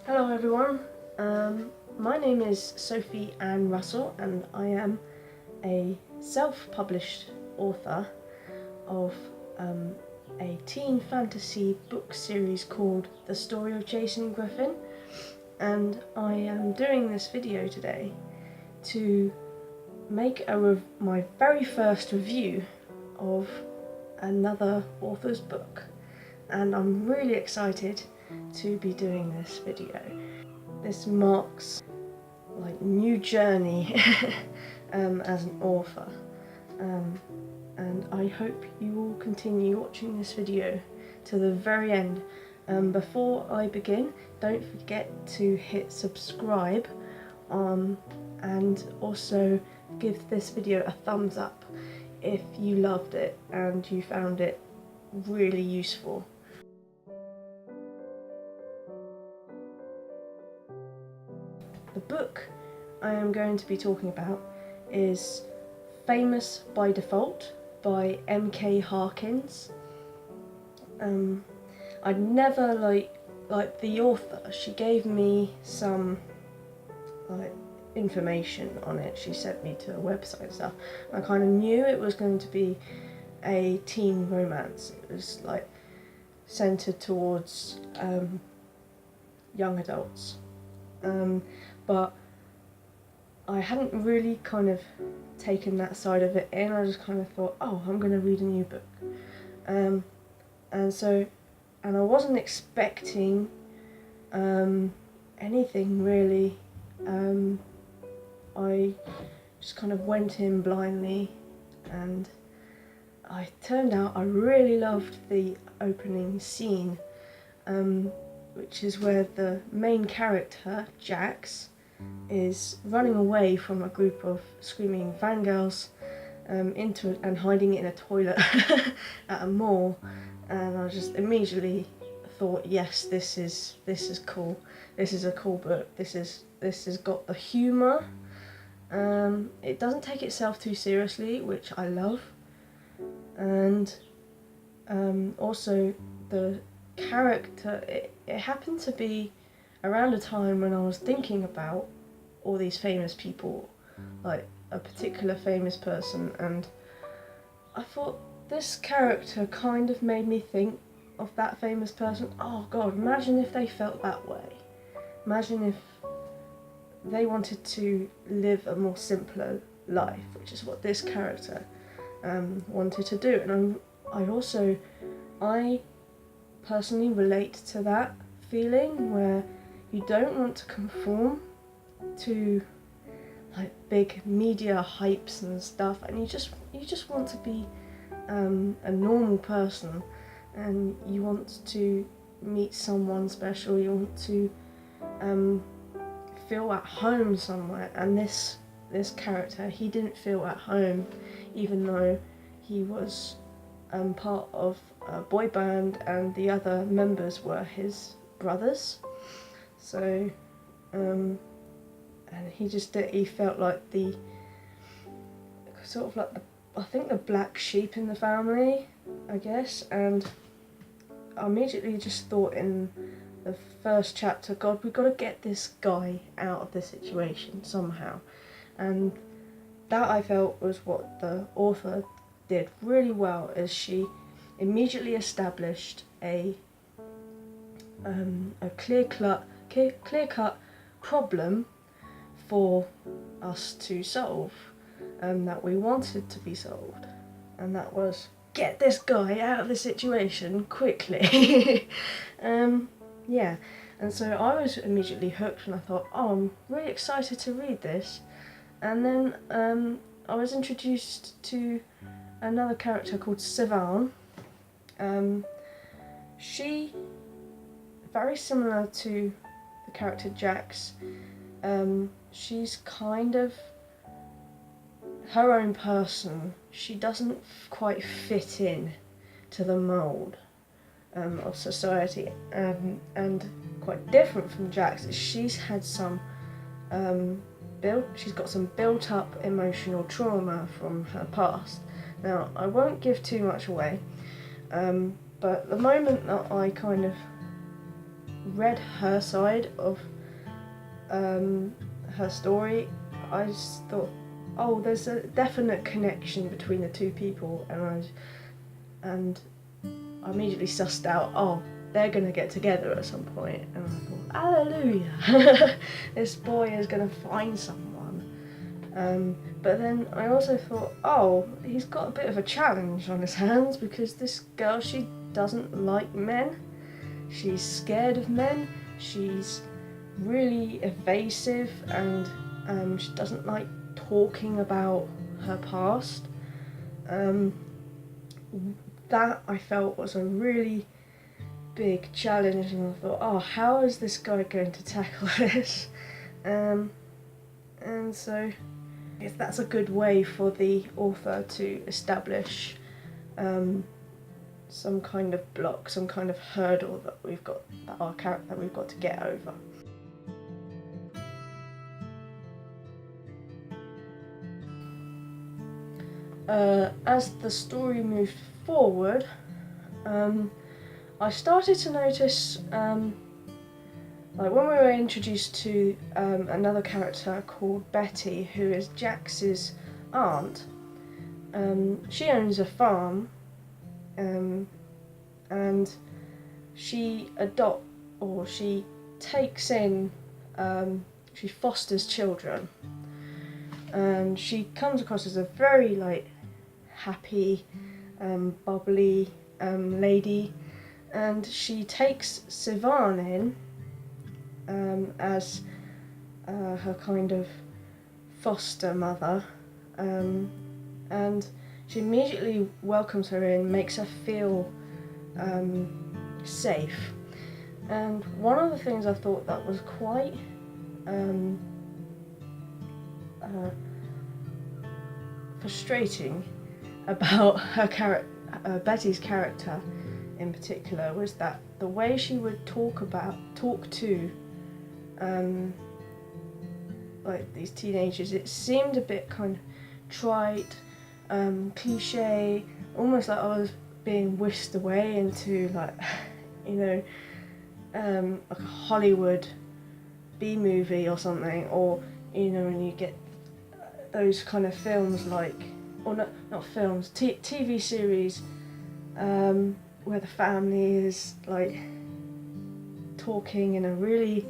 Hello everyone, my name is Sophie Ann Russell and I am a self-published author of a teen fantasy book series called The Story of Jason Griffin, and I am doing this video today to make my very first review of another author's book, and I'm really excited to be doing this video. This marks like new journey as an author, and I hope you will continue watching this video to the very end. Before I begin, don't forget to hit subscribe and also give this video a thumbs up if you loved it and you found it really useful. The book I am going to be talking about is Famous by Default by MK Harkins. I'd never like the author. She gave me some information on it. She sent me to a website and stuff. I kind of knew it was going to be a teen romance. It was like centered towards young adults. But I hadn't really kind of taken that side of it in. I just kind of thought, oh, I'm going to read a new book. And I wasn't expecting anything really. I just kind of went in blindly, and I turned out I really loved the opening scene, which is where the main character, Jax, is running away from a group of screaming fangirls and hiding in a toilet at a mall, and I just immediately thought, yes, this is cool. This is a cool book. This has got the humour. It doesn't take itself too seriously, which I love, and also the character. It happened to be around a time when I was thinking about all these famous people, like a particular famous person, and I thought this character kind of made me think of that famous person. Oh god, imagine if they felt that way. Imagine if they wanted to live a more simpler life, which is what this character wanted to do. And I personally relate to that feeling where you don't want to conform to like big media hypes and stuff, and you just want to be a normal person, and you want to meet someone special. You want to feel at home somewhere, and this character, he didn't feel at home, even though he was part of a boy band and the other members were his brothers. So and he felt like the sort of like I think the black sheep in the family, I guess. And I immediately just thought in the first chapter, God, we've got to get this guy out of this situation somehow. And that, I felt, was what the author did really well, is she immediately established a clear-cut problem for us to solve, that we wanted to be solved, and that was get this guy out of the situation quickly. Yeah, and so I was immediately hooked, and I thought, oh, I'm really excited to read this. And then I was introduced to another character called Sivan. She, very similar to the character Jax, she's kind of her own person. She doesn't quite fit in to the mould of society, and quite different from Jax. She's had some she's got some built up emotional trauma from her past. Now, I won't give too much away, but the moment that I kind of read her side of her story, I just thought, oh, there's a definite connection between the two people, and I immediately sussed out, oh, they're gonna get together at some point, and I thought, hallelujah, this boy is gonna find someone. But then I also thought, oh, he's got a bit of a challenge on his hands, because this girl, she doesn't like men. She's scared of men. She's really evasive, and she doesn't like talking about her past. That I felt was a really big challenge, and I thought, oh, how is this guy going to tackle this? And so I guess that's a good way for the author to establish some kind of block, some kind of hurdle that we've got, that we've got to get over. As the story moved forward, I started to notice, like when we were introduced to another character called Betty, who is Jax's aunt. She owns a farm, and she takes in, she fosters children, and she comes across as a very happy, bubbly lady, and she takes Sivan in as her kind of foster mother, and she immediately welcomes her in, makes her feel safe. And one of the things I thought that was quite frustrating about Betty's character in particular, was that the way she would talk to these teenagers, it seemed a bit kind of trite, cliche, almost like I was being whisked away into like a Hollywood B movie or something, or when you get those kind of films not films, TV series where the family is talking in a really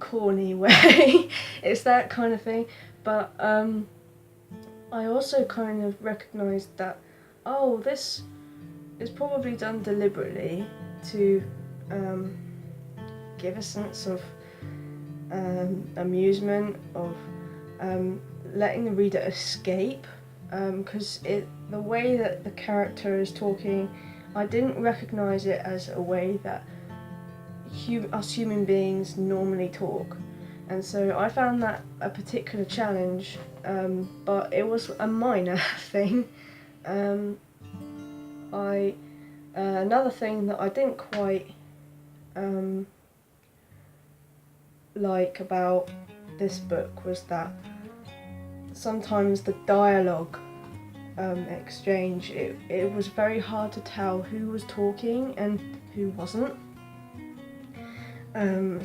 corny way. It's that kind of thing. But I also kind of recognised that, oh, this is probably done deliberately to give a sense of amusement, of letting the reader escape, because the way that the character is talking, I didn't recognise it as a way that us human beings normally talk, and so I found that a particular challenge, but it was a minor thing. Another thing that I didn't quite like about this book was that sometimes the dialogue exchange, it was very hard to tell who was talking and who wasn't.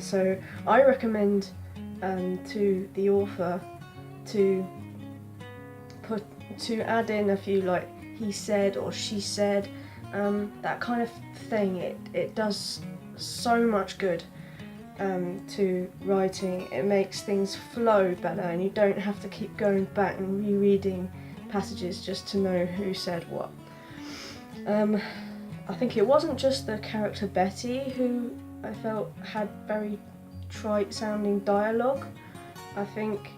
So I recommend to the author to add in a few he said or she said, that kind of thing. It does so much good to writing. It makes things flow better, and you don't have to keep going back and rereading passages just to know who said what. I think it wasn't just the character Betty who I felt had very trite sounding dialogue. I think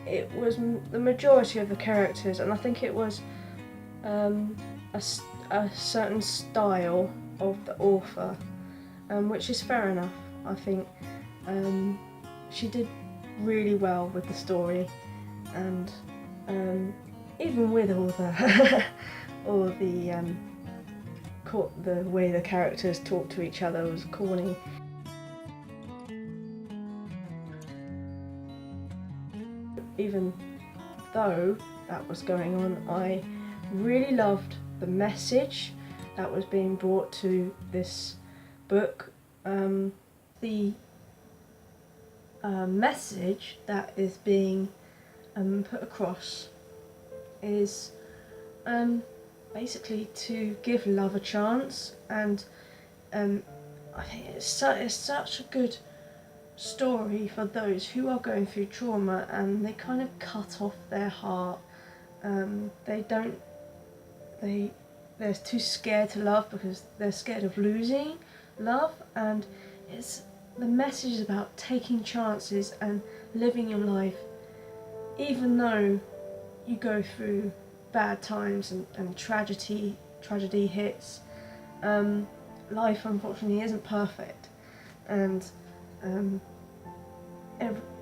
it was the majority of the characters, and I think it was a certain style of the author, which is fair enough. I think she did really well with the story, and even with all the way the characters talk to each other was corny. Even though that was going on, I really loved the message that was being brought to this book. the message that is being put across is basically to give love a chance, and I think it's such a good story for those who are going through trauma and they kind of cut off their heart. They're too scared to love because they're scared of losing love, and the message is about taking chances and living your life even though you go through bad times and tragedy hits. Life unfortunately isn't perfect, and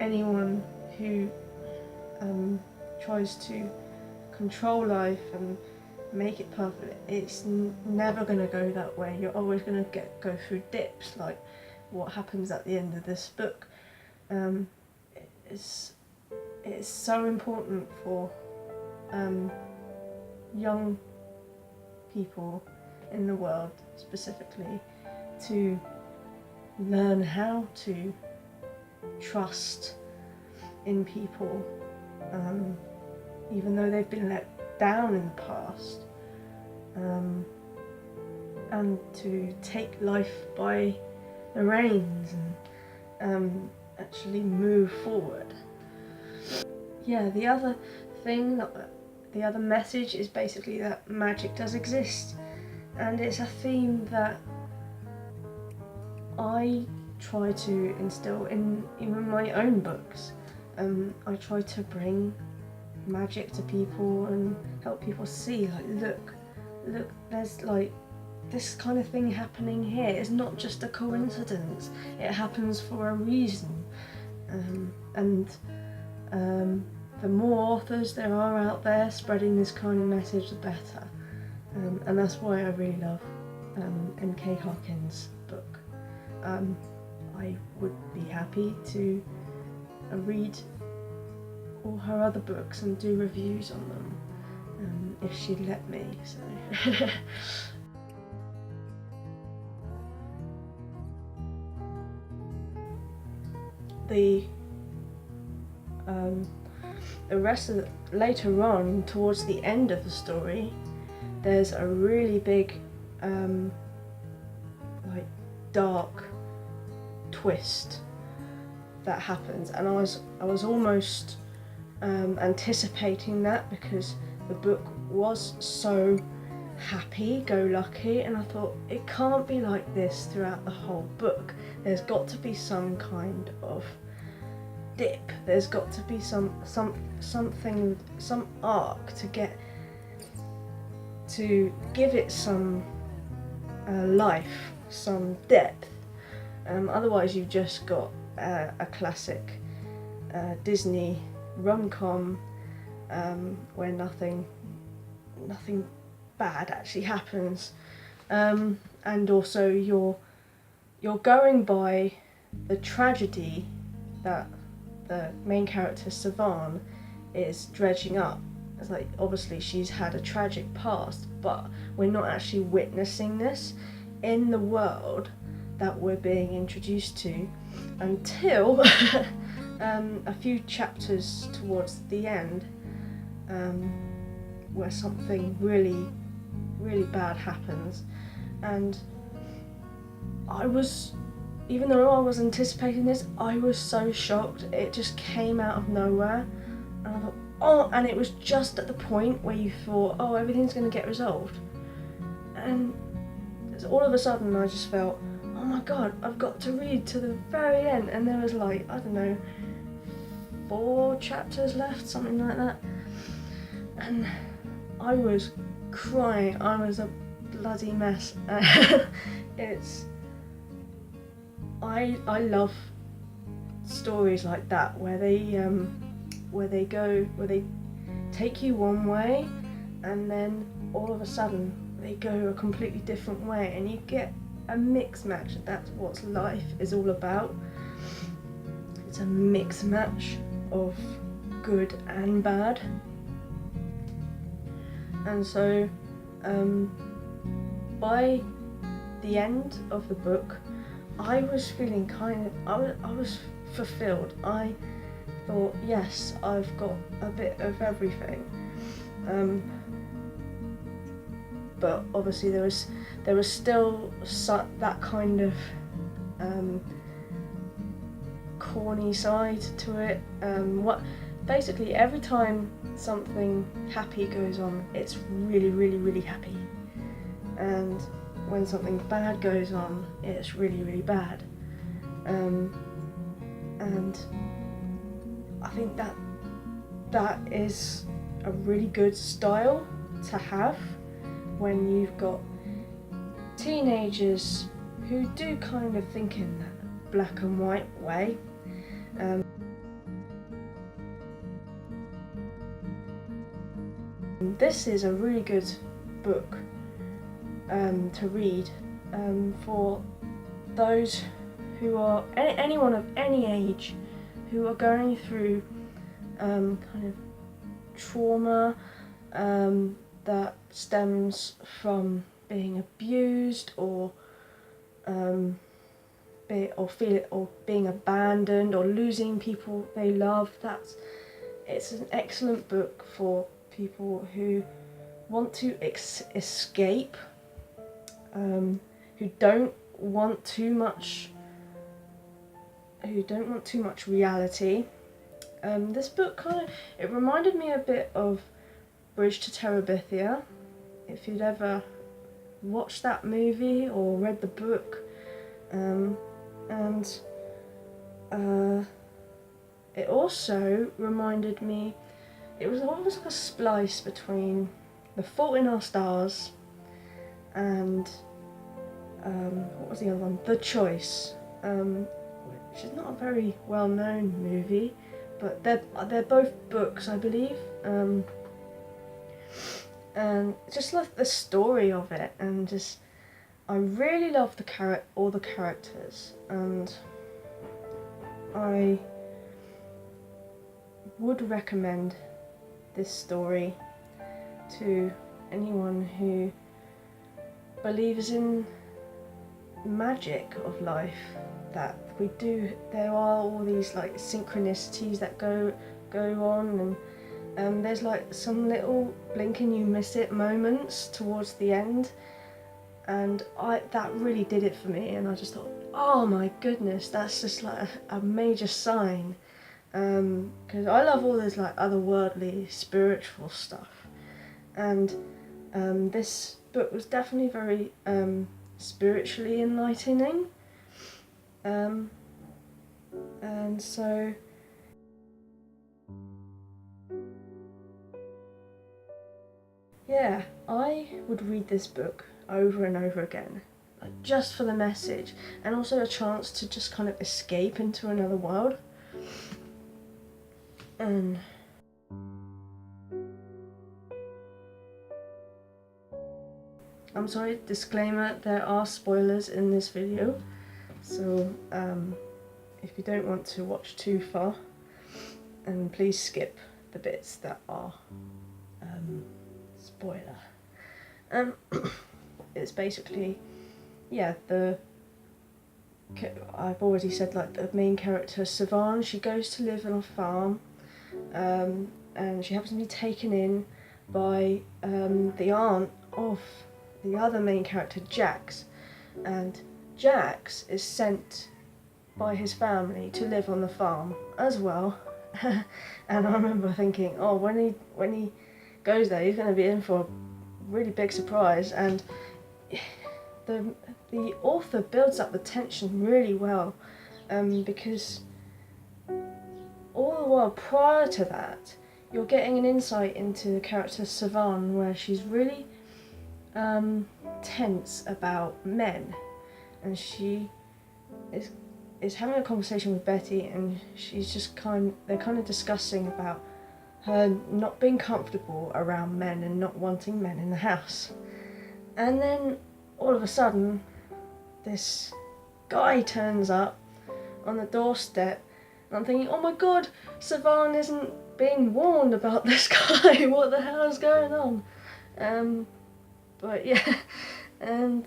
anyone who tries to control life and make it perfect, it's never going to go that way. You're always going to go through dips, like what happens at the end of this book. It's so important for young people in the world specifically to learn how to trust in people, even though they've been let down in the past, and to take life by the reins and actually move forward. Yeah, the other message is basically that magic does exist, and it's a theme that I try to instill in even my own books. I try to bring magic to people and help people see, like, look, there's like this kind of thing happening here. It's not just a coincidence, it happens for a reason. The more authors there are out there spreading this kind of message, the better. And that's why I really love MK Harkins' book. I would be happy to read all her other books and do reviews on them, if she'd let me. So. The rest of later on, towards the end of the story, there's a really big, like, dark twist that happens, and I was almost anticipating that, because the book was so happy-go-lucky, and I thought it can't be like this throughout the whole book. There's got to be some kind of dip. There's got to be some arc to give it some life, some depth. Otherwise you've just got a classic Disney rom-com where nothing bad actually happens, and also you're going by the tragedy that the main character Savan is dredging up. It's like, obviously she's had a tragic past, but we're not actually witnessing this in the world that we're being introduced to until a few chapters towards the end, where something really, really bad happens. And even though I was anticipating this, I was so shocked. It just came out of nowhere, and I thought, oh, and it was just at the point where you thought, oh, everything's going to get resolved, and all of a sudden I just felt, oh my god, I've got to read to the very end, and there was, like, I don't know, 4 chapters left, something like that, and I was crying. I was a bloody mess. I love stories like that, where they take you one way, and then all of a sudden they go a completely different way, and you get a mix match. That's what life is all about. It's a mix match of good and bad. And so by the end of the book, I was feeling I was fulfilled. I thought, yes, I've got a bit of everything. But obviously there was still that kind of corny side to it. Basically every time something happy goes on, it's really, really, really happy, and when something bad goes on, it's really, really bad. And I think that is a really good style to have when you've got teenagers who do kind of think in that black and white way. This is a really good book to read for those who are anyone of any age who are going through kind of trauma that stems from being abused or being abandoned or losing people they love. It's an excellent book for people who want to escape, who don't want too much reality. This book it reminded me a bit of Bridge to Terabithia, if you'd ever watched that movie or read the book. It also reminded me, it was almost like a splice between The Fault in Our Stars and what was the other one? The Choice, which is not a very well-known movie, but they're both books, I believe. And just love the story of it, and just I really love all the characters, and I would recommend this story to anyone who believes in magic of life, that there are all these like synchronicities that go on, and there's like some little blink and you miss it moments towards the end, and that really did it for me, and I just thought, oh my goodness, that's just like a major sign, because I love all this like otherworldly spiritual stuff, and this book was definitely very spiritually enlightening, and so yeah, I would read this book over and over again, like just for the message, and also a chance to just kind of escape into another world. And I'm sorry, disclaimer, there are spoilers in this video, so if you don't want to watch too far, and please skip the bits that are spoiler. It's basically, yeah, I've already said, like, the main character, Siobhan, she goes to live on a farm, and she happens to be taken in by the aunt of the other main character, Jax, and Jax is sent by his family to live on the farm as well. And I remember thinking, oh, when he goes there, he's going to be in for a really big surprise, and the author builds up the tension really well, because all the while prior to that, you're getting an insight into the character Siobhan, where she's really tense about men, and she is having a conversation with Betty, and she's just they're kind of discussing about her not being comfortable around men and not wanting men in the house. And then all of a sudden, this guy turns up on the doorstep, and I'm thinking, oh my god, Siobhan isn't being warned about this guy, what the hell is going on? But yeah, and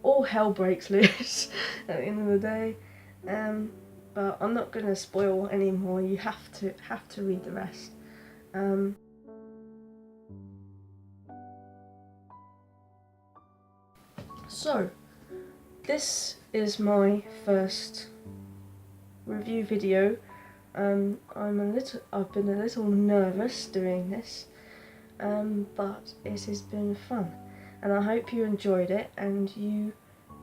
all hell breaks loose at the end of the day. But I'm not going to spoil any more. You have to read the rest. So this is my first review video. I've been a little nervous doing this, but it has been fun, and I hope you enjoyed it and you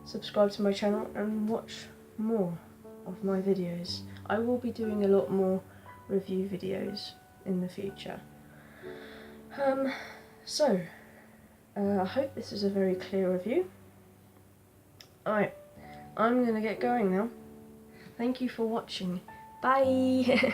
subscribe to my channel and watch more of my videos. I will be doing a lot more review videos in the future. I hope this is a very clear review. Alright, I'm gonna get going now. Thank you for watching. Bye!